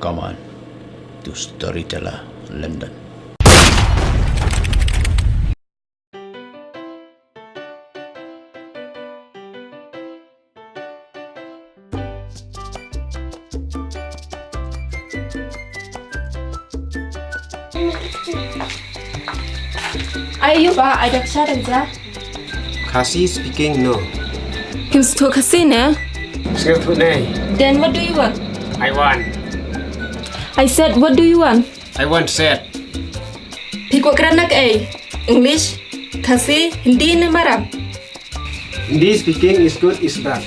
Come on to Storyteller London. Ayo ba, ada kesalahan ja? Kasi speaking no. Kins to kasine? Script nay. Then what do you want? I want. I said, what do you want? I want set. Piko keranak English, kasi, hindi na marab. Hindi speaking is good is bad.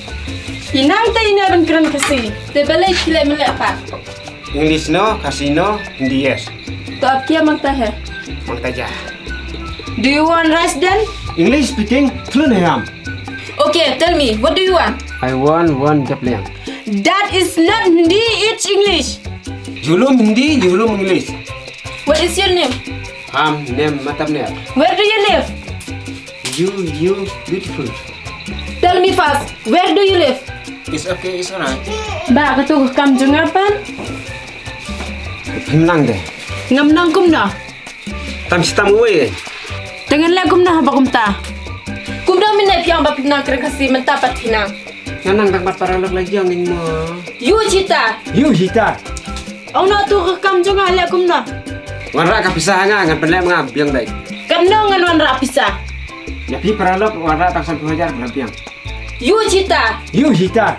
Hinang tayo na rin keran kasi. Tebalay kilay mali apa? English no, kasi no, hindi yes. To ap kia magtahe. Magtaja. Do you want rice then? English speaking Tulunayam. Okay, tell me, what do you want? I want one Japliang. That is not hindi, it's English. Julum hindi, julum English. What is your name? Name matamnya. Where do you live? You beautiful. Tell me fast, where do you live? It's okay, it's alright. Ba, katuh kam jungapan? Himlang deh. Ngam nang kum na. Tam sitam uwe. Dengan la kum na ba kum ta? Kum na min na piang ba na kera kasi mentapat hinang. Nganang dapat paralog lagi ang mo. You cita. You hita. Au na tu kam junga la kum na. Warna kapisah nga ngan penlek mga biang dai. Kam no ngan wan ra pisa. Nyapi paralog warna tak sampai hajar biang. You cita. You hita.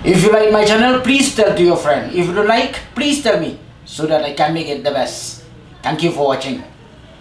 If you like my channel, please tell to your friend. If you don't like, please tell me so that I can make it the best. Thank you for watching.